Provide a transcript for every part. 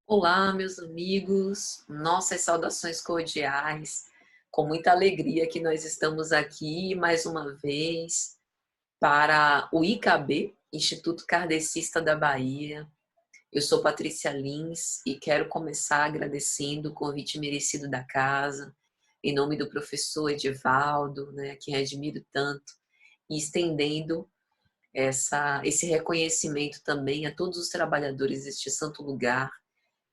Olá, meus amigos, nossas saudações cordiais. Com muita alegria que nós estamos aqui mais uma vez para o IKB, Instituto Kardecista da Bahia. Eu sou Patrícia Lins e quero começar agradecendo o convite merecido da casa, em nome do professor Edivaldo, a quem admiro tanto, e estendendo esse reconhecimento também a todos os trabalhadores deste santo lugar.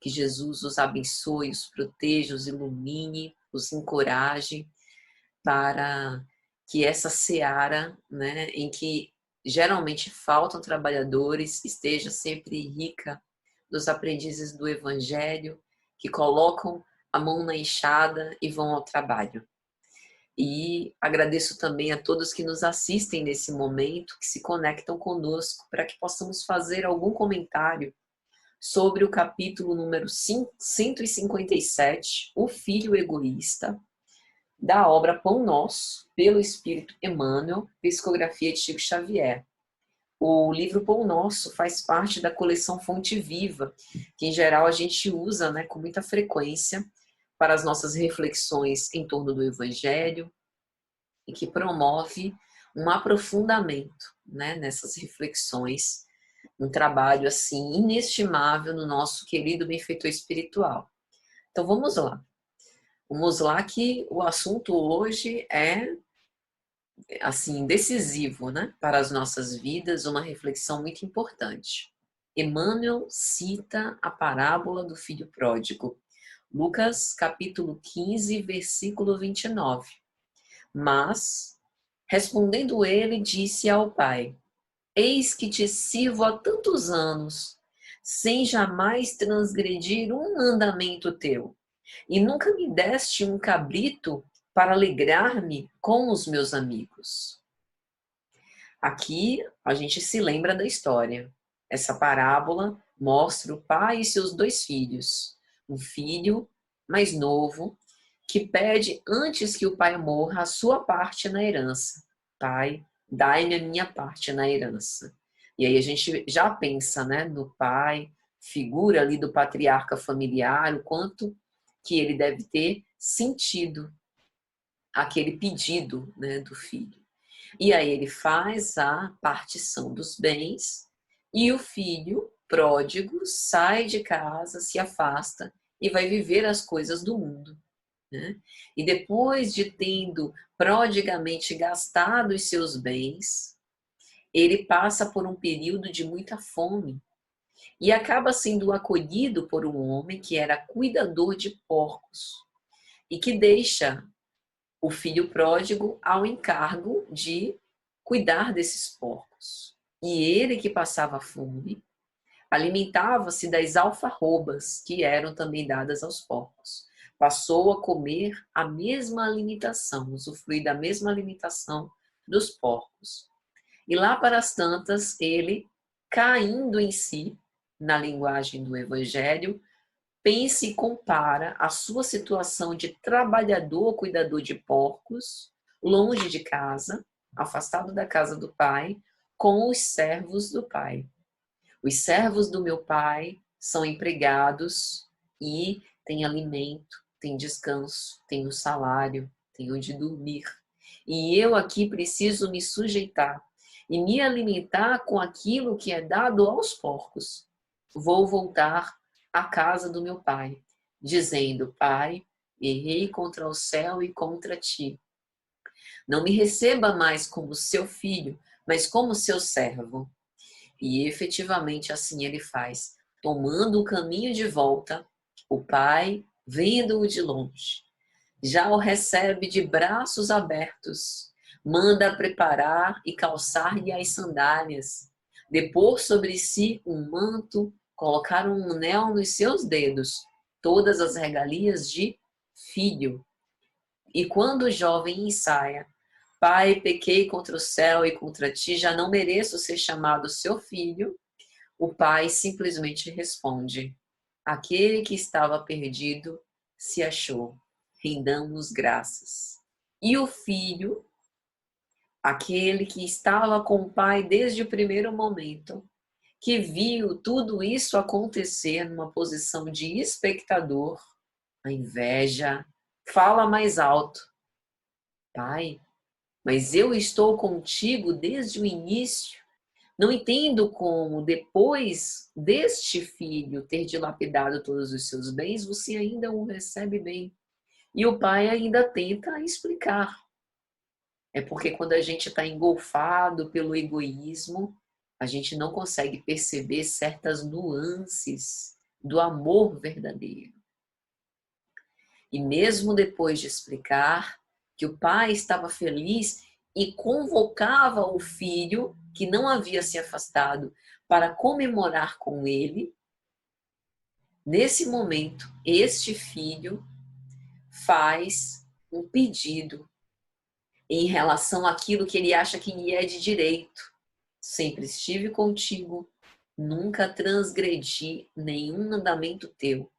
Que Jesus os abençoe, os proteja, os ilumine, os encoraje para que essa seara, em que geralmente faltam trabalhadores, esteja sempre rica dos aprendizes do Evangelho, que colocam a mão na enxada e vão ao trabalho. E agradeço também a todos que nos assistem nesse momento, que se conectam conosco, para que possamos fazer algum comentário sobre o capítulo número 157, O Filho Egoísta, da obra Pão Nosso, pelo Espírito Emmanuel, psicografia de Chico Xavier. O livro Pão Nosso faz parte da coleção Fonte Viva, que em geral a gente usa com muita frequência para as nossas reflexões em torno do Evangelho e que promove um aprofundamento nessas reflexões, um trabalho assim inestimável no nosso querido benfeitor espiritual. Então vamos lá. Vamos lá que o assunto hoje é assim decisivo, para as nossas vidas, uma reflexão muito importante. Emmanuel cita a parábola do filho pródigo. Lucas, capítulo 15, versículo 29. Mas, respondendo ele, disse ao pai: Eis que te sirvo há tantos anos, sem jamais transgredir um mandamento teu, e nunca me deste um cabrito para alegrar-me com os meus amigos. Aqui a gente se lembra da história. Essa parábola mostra o pai e seus dois filhos. Um filho mais novo que pede antes que o pai morra a sua parte na herança. Pai, dai-me a minha parte na herança. E aí a gente já pensa, no pai, figura ali do patriarca familiar, o quanto que ele deve ter sentido aquele pedido, do filho. E aí ele faz a partição dos bens e o filho pródigo sai de casa, se afasta e vai viver as coisas do mundo. E depois de tendo prodigamente gastado os seus bens, ele passa por um período de muita fome e acaba sendo acolhido por um homem que era cuidador de porcos e que deixa o filho pródigo ao encargo de cuidar desses porcos. E ele que passava fome, alimentava-se das alfarrobas que eram também dadas aos porcos. Passou a comer a mesma alimentação, usufruir da mesma alimentação dos porcos. E lá para as tantas, ele, caindo em si, na linguagem do Evangelho, pensa e compara a sua situação de trabalhador cuidador de porcos, longe de casa, afastado da casa do pai, com os servos do pai. Os servos do meu pai são empregados e têm alimento, têm descanso, têm um salário, têm onde dormir. E eu aqui preciso me sujeitar e me alimentar com aquilo que é dado aos porcos. Vou voltar à casa do meu pai, dizendo: Pai, errei contra o céu e contra ti. Não me receba mais como seu filho, mas como seu servo. E efetivamente assim ele faz, tomando o caminho de volta, o pai, vendo-o de longe, já o recebe de braços abertos, manda preparar e calçar-lhe as sandálias, depor sobre si um manto, colocar um anel nos seus dedos, todas as regalias de filho. E quando o jovem ensaia: Pai, pequei contra o céu e contra ti, já não mereço ser chamado seu filho, o pai simplesmente responde: aquele que estava perdido se achou, rendamos graças. E o filho, aquele que estava com o pai desde o primeiro momento, que viu tudo isso acontecer numa posição de espectador, a inveja, fala mais alto: Pai, mas eu estou contigo desde o início. Não entendo como, depois deste filho ter dilapidado todos os seus bens, você ainda o recebe bem. E o pai ainda tenta explicar. É porque quando a gente está engolfado pelo egoísmo, a gente não consegue perceber certas nuances do amor verdadeiro. E mesmo depois de explicar que o pai estava feliz e convocava o filho, que não havia se afastado, para comemorar com ele, nesse momento, este filho faz um pedido em relação àquilo que ele acha que lhe é de direito. Sempre estive contigo, nunca transgredi nenhum mandamento teu,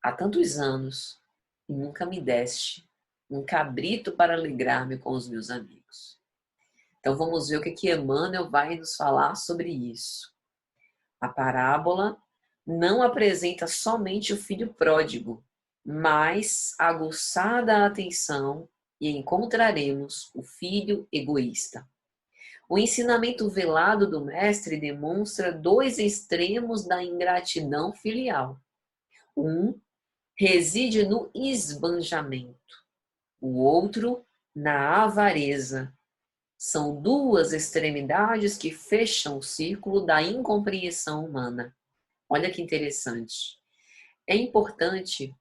há tantos anos, e nunca me deste um cabrito para alegrar-me com os meus amigos. Então vamos ver o que Emmanuel vai nos falar sobre isso. A parábola não apresenta somente o filho pródigo, mas, aguçada a atenção, e encontraremos o filho egoísta. O ensinamento velado do mestre demonstra dois extremos da ingratidão filial. Um reside no esbanjamento, o outro na avareza. São duas extremidades que fecham o círculo da incompreensão humana. Olha que interessante. É importante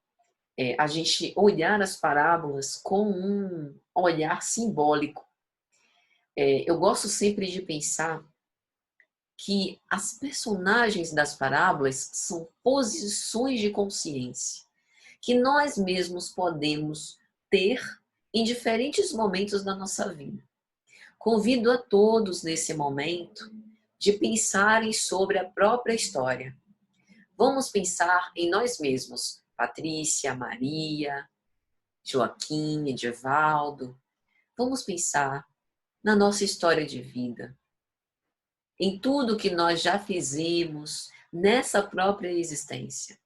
a gente olhar as parábolas com um olhar simbólico. Eu gosto sempre de pensar que as personagens das parábolas são posições de consciência que nós mesmos podemos ter em diferentes momentos da nossa vida. Convido a todos nesse momento de pensarem sobre a própria história. Vamos pensar em nós mesmos, Patrícia, Maria, Joaquim, Edivaldo. Vamos pensar na nossa história de vida, em tudo que nós já fizemos nessa própria existência,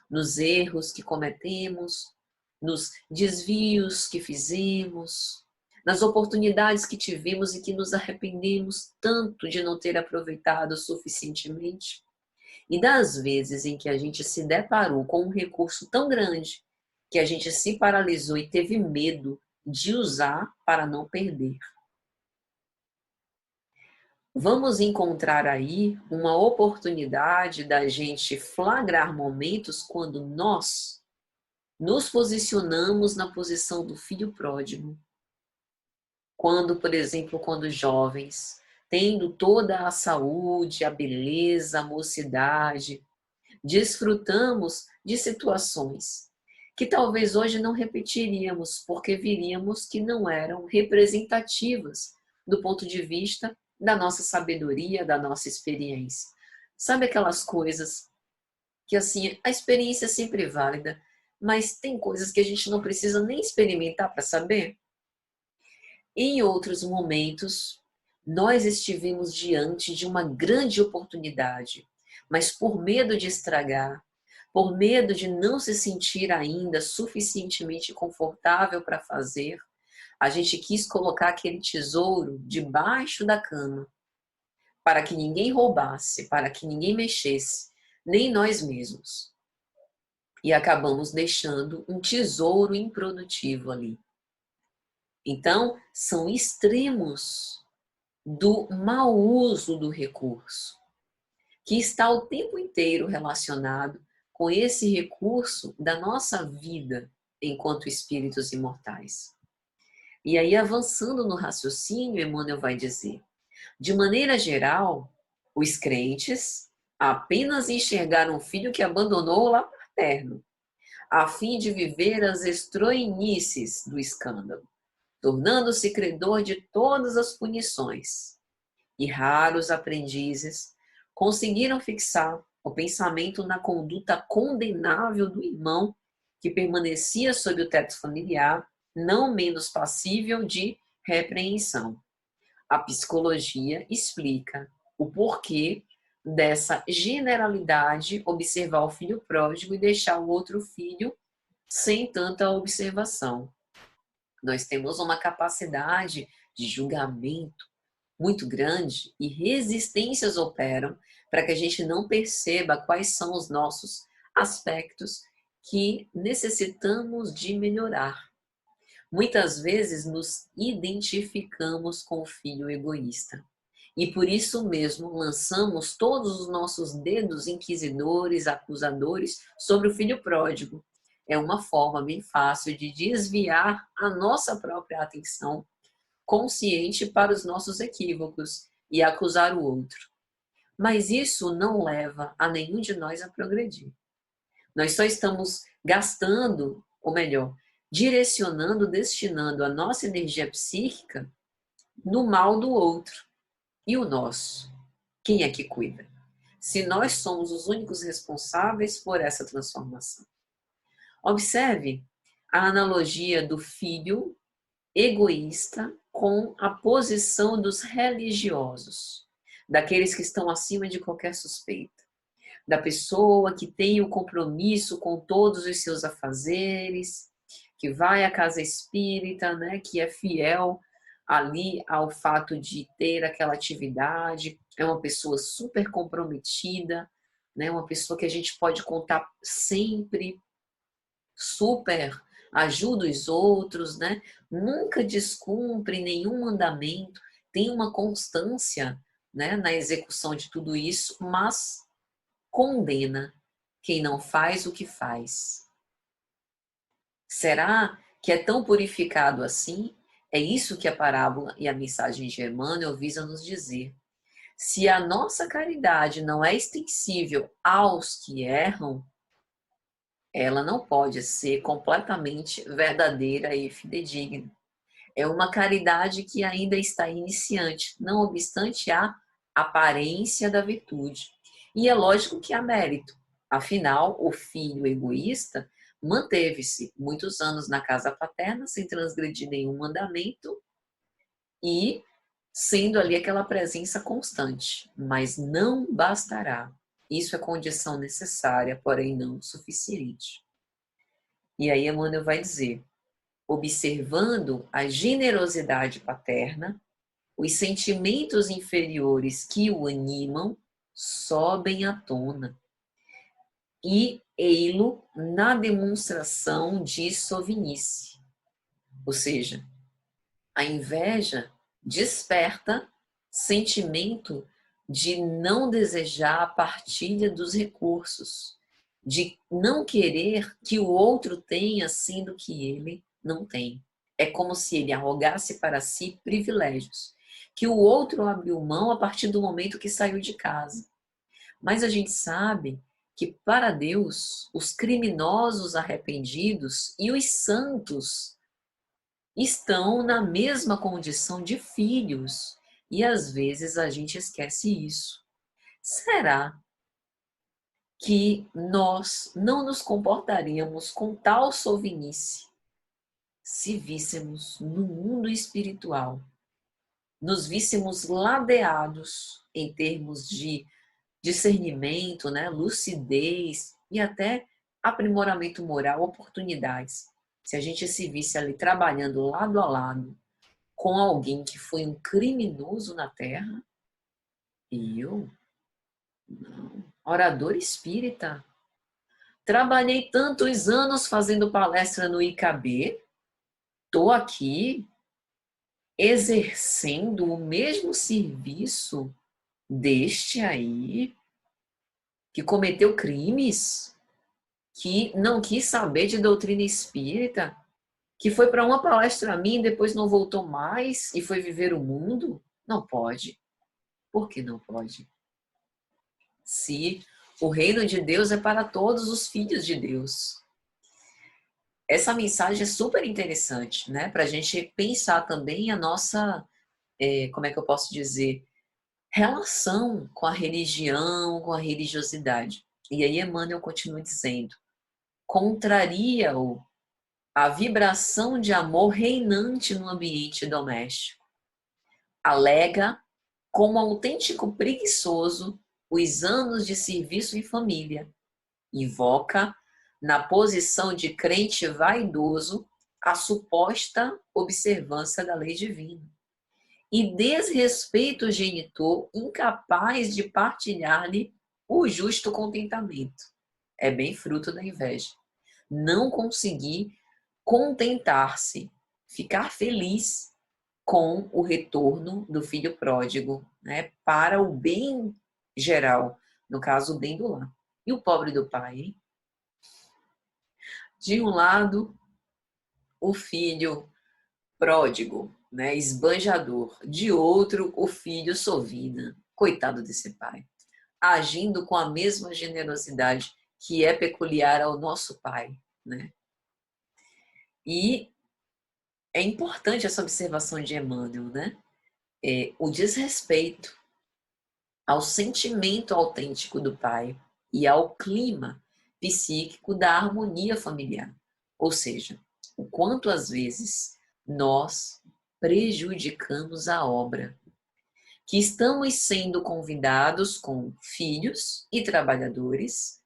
nos erros que cometemos, nos desvios que fizemos, nas oportunidades que tivemos e que nos arrependemos tanto de não ter aproveitado suficientemente, e das vezes em que a gente se deparou com um recurso tão grande que a gente se paralisou e teve medo de usar para não perder. Vamos encontrar aí uma oportunidade da gente flagrar momentos quando nós nos posicionamos na posição do filho pródigo. Quando, por exemplo, quando jovens, tendo toda a saúde, a beleza, a mocidade, desfrutamos de situações que talvez hoje não repetiríamos, porque viríamos que não eram representativas do ponto de vista da nossa sabedoria, da nossa experiência. Sabe aquelas coisas que, assim, a experiência é sempre válida, mas tem coisas que a gente não precisa nem experimentar para saber? Em outros momentos, nós estivemos diante de uma grande oportunidade, mas por medo de estragar, por medo de não se sentir ainda suficientemente confortável para fazer, a gente quis colocar aquele tesouro debaixo da cama, para que ninguém roubasse, para que ninguém mexesse, nem nós mesmos. E acabamos deixando um tesouro improdutivo ali. Então, são extremos do mau uso do recurso, que está o tempo inteiro relacionado com esse recurso da nossa vida enquanto espíritos imortais. E aí, avançando no raciocínio, Emmanuel vai dizer: de maneira geral, os crentes apenas enxergaram o filho que abandonou o lar paterno, a fim de viver as estroinices do escândalo, tornando-se credor de todas as punições. E raros aprendizes conseguiram fixar o pensamento na conduta condenável do irmão que permanecia sob o teto familiar, não menos passível de repreensão. A psicologia explica o porquê dessa generalidade observar o filho pródigo e deixar o outro filho sem tanta observação. Nós temos uma capacidade de julgamento muito grande e resistências operam para que a gente não perceba quais são os nossos aspectos que necessitamos de melhorar. Muitas vezes nos identificamos com o filho egoísta. E por isso mesmo lançamos todos os nossos dedos inquisidores, acusadores sobre o filho pródigo. É uma forma bem fácil de desviar a nossa própria atenção consciente para os nossos equívocos e acusar o outro. Mas isso não leva a nenhum de nós a progredir. Nós só estamos gastando, ou melhor, direcionando, destinando a nossa energia psíquica no mal do outro. E o nosso? Quem é que cuida? Se nós somos os únicos responsáveis por essa transformação. Observe a analogia do filho egoísta com a posição dos religiosos, daqueles que estão acima de qualquer suspeita, da pessoa que tem o compromisso com todos os seus afazeres, que vai à casa espírita, né, que é fiel ali ao fato de ter aquela atividade, é uma pessoa super comprometida, né, uma pessoa que a gente pode contar sempre, super ajuda os outros, né? Nunca descumpre nenhum mandamento, tem uma constância, né, na execução de tudo isso, mas condena quem não faz o que faz. Será que é tão purificado assim? É isso que a parábola e a mensagem de Emmanuel visam nos dizer. Se a nossa caridade não é extensível aos que erram, ela não pode ser completamente verdadeira e fidedigna. É uma caridade que ainda está iniciante, não obstante a aparência da virtude. E é lógico que há mérito. Afinal, o filho egoísta manteve-se muitos anos na casa paterna, sem transgredir nenhum mandamento e sendo ali aquela presença constante. Mas não bastará. Isso é condição necessária, porém não suficiente. E aí Emmanuel vai dizer: observando a generosidade paterna, os sentimentos inferiores que o animam sobem à tona e ei-lo na demonstração de sovinice. Ou seja, a inveja desperta sentimento de não desejar a partilha dos recursos, de não querer que o outro tenha, sendo que ele não tem. É como se ele arrogasse para si privilégios, que o outro abriu mão a partir do momento que saiu de casa. Mas a gente sabe que para Deus, os criminosos arrependidos e os santos estão na mesma condição de filhos. E às vezes a gente esquece isso. Será que nós não nos comportaríamos com tal sovinice se víssemos no mundo espiritual, nos víssemos ladeados em termos de discernimento, né, lucidez e até aprimoramento moral, oportunidades. Se a gente se visse ali trabalhando lado a lado com alguém que foi um criminoso na Terra, eu, não, orador espírita, trabalhei tantos anos fazendo palestra no IKB, estou aqui exercendo o mesmo serviço deste aí, que cometeu crimes, que não quis saber de doutrina espírita, que foi para uma palestra minha e depois não voltou mais e foi viver o mundo? Não pode. Por que não pode? Se o reino de Deus é para todos os filhos de Deus. Essa mensagem é super interessante, né? Para a gente pensar também a nossa, como é que eu posso dizer, relação com a religião, com a religiosidade. E aí Emmanuel continua dizendo, contraria-o a vibração de amor reinante no ambiente doméstico. Alega, como autêntico preguiçoso, os anos de serviço em família. Invoca, na posição de crente vaidoso, a suposta observância da lei divina. E desrespeita o genitor, incapaz de partilhar-lhe o justo contentamento. É bem fruto da inveja. Não conseguir contentar-se, ficar feliz com o retorno do filho pródigo, né, para o bem geral, no caso, o bem do lar. E o pobre do pai, hein? De um lado, o filho pródigo, né, esbanjador. De outro, o filho sovina. Coitado desse pai. Agindo com a mesma generosidade que é peculiar ao nosso pai, né? E é importante essa observação de Emmanuel, né? O desrespeito ao sentimento autêntico do pai e ao clima psíquico da harmonia familiar. Ou seja, o quanto às vezes nós prejudicamos a obra, que estamos sendo convidados com filhos e trabalhadores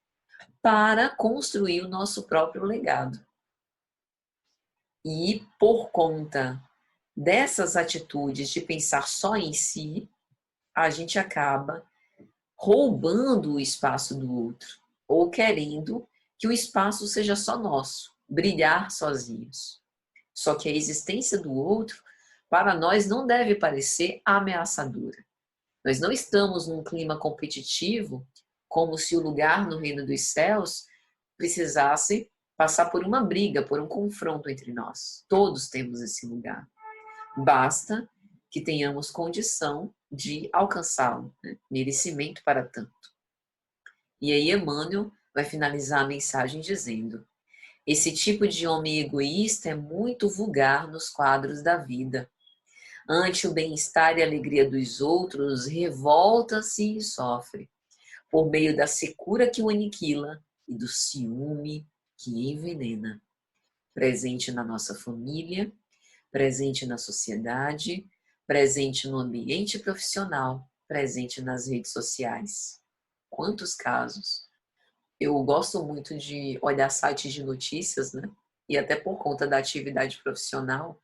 para construir o nosso próprio legado. E por conta dessas atitudes de pensar só em si, a gente acaba roubando o espaço do outro, ou querendo que o espaço seja só nosso, brilhar sozinhos. Só que a existência do outro, para nós, não deve parecer ameaçadora. Nós não estamos num clima competitivo, como se o lugar no reino dos céus precisasse passar por uma briga, por um confronto entre nós. Todos temos esse lugar. Basta que tenhamos condição de alcançá-lo, né? Merecimento para tanto. E aí Emmanuel vai finalizar a mensagem dizendo: esse tipo de homem egoísta é muito vulgar nos quadros da vida. Ante o bem-estar e alegria dos outros, revolta-se e sofre, por meio da secura que o aniquila e do ciúme que envenena. Presente na nossa família, presente na sociedade, presente no ambiente profissional, presente nas redes sociais. Quantos casos? Eu gosto muito de olhar sites de notícias, né? E até por conta da atividade profissional,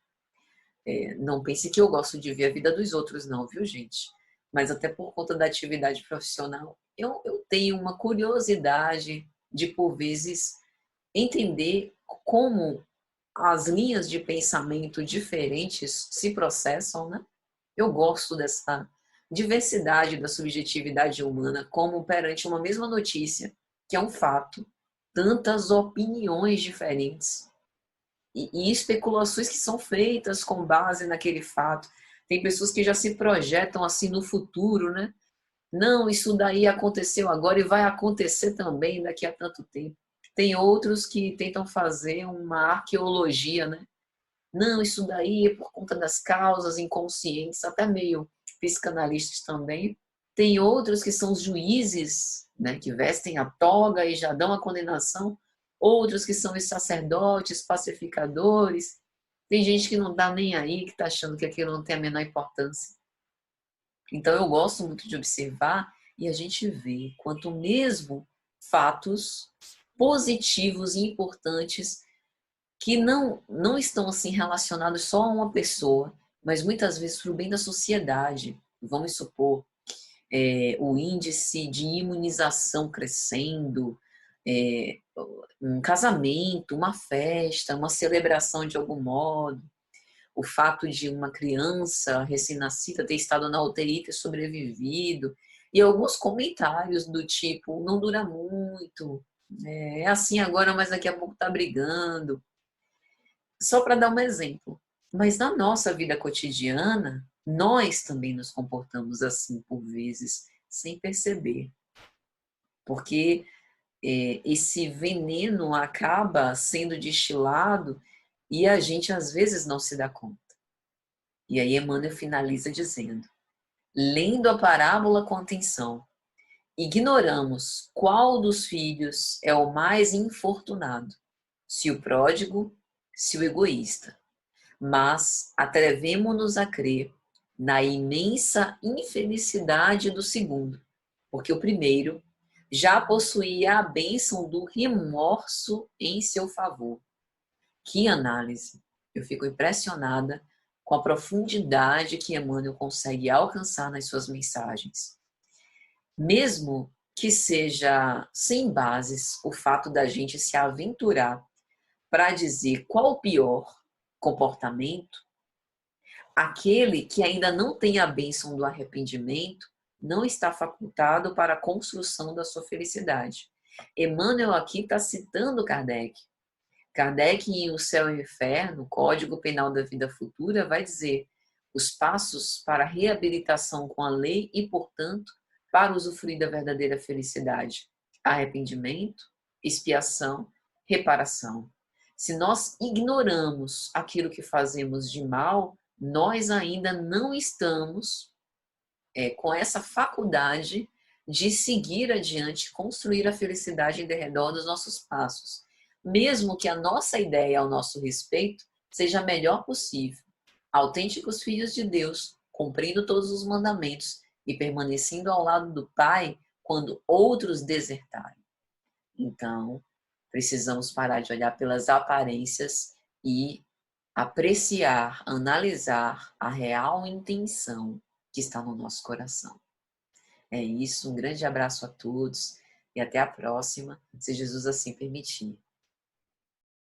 não pense que eu gosto de ver a vida dos outros, não, viu, gente? Mas até por conta da atividade profissional, eu tenho uma curiosidade de, por vezes, entender como as linhas de pensamento diferentes se processam, né? Eu gosto dessa diversidade da subjetividade humana, como perante uma mesma notícia, que é um fato, tantas opiniões diferentes e especulações que são feitas com base naquele fato. Tem pessoas que já se projetam assim no futuro, né? Não, isso daí aconteceu agora e vai acontecer também daqui a tanto tempo. Tem outros que tentam fazer uma arqueologia, né? não, isso daí é por conta das causas inconscientes, até meio psicanalistas também. Tem outros que são os juízes, né, que vestem a toga e já dão a condenação. Outros que são os sacerdotes, pacificadores. Tem gente que não está nem aí, que está achando que aquilo não tem a menor importância. Então eu gosto muito de observar e a gente vê quanto mesmo fatos positivos e importantes que não estão assim relacionados só a uma pessoa, mas muitas vezes para o bem da sociedade. Vamos supor, o índice de imunização crescendo, um casamento, uma festa, uma celebração de algum modo, o fato de uma criança recém-nascida ter estado na UTI e ter sobrevivido, e alguns comentários do tipo, não dura muito, é assim agora, mas daqui a pouco tá brigando. Só para dar um exemplo. Mas na nossa vida cotidiana, nós também nos comportamos assim por vezes, sem perceber. Porque esse veneno acaba sendo destilado e a gente às vezes não se dá conta. E aí Emmanuel finaliza dizendo: lendo a parábola com atenção, ignoramos qual dos filhos é o mais infortunado, se o pródigo, se o egoísta. Mas atrevemo-nos a crer na imensa infelicidade do segundo, porque o primeiro já possuía a bênção do remorso em seu favor. Que análise! Eu fico impressionada com a profundidade que Emmanuel consegue alcançar nas suas mensagens. Mesmo que seja sem bases o fato da gente se aventurar para dizer qual o pior comportamento, aquele que ainda não tem a bênção do arrependimento não está facultado para a construção da sua felicidade. Emmanuel aqui está citando Kardec. Kardec, em O Céu e o Inferno, Código Penal da Vida Futura, vai dizer os passos para a reabilitação com a lei e, portanto, para usufruir da verdadeira felicidade: arrependimento, expiação, reparação. Se nós ignoramos aquilo que fazemos de mal, nós ainda não estamos com essa faculdade de seguir adiante, construir a felicidade em derredor dos nossos passos. Mesmo que a nossa ideia ao nosso respeito seja a melhor possível. Autênticos filhos de Deus, cumprindo todos os mandamentos e permanecendo ao lado do Pai quando outros desertarem. Então, precisamos parar de olhar pelas aparências e apreciar, analisar a real intenção que está no nosso coração. É isso, um grande abraço a todos e até a próxima, se Jesus assim permitir.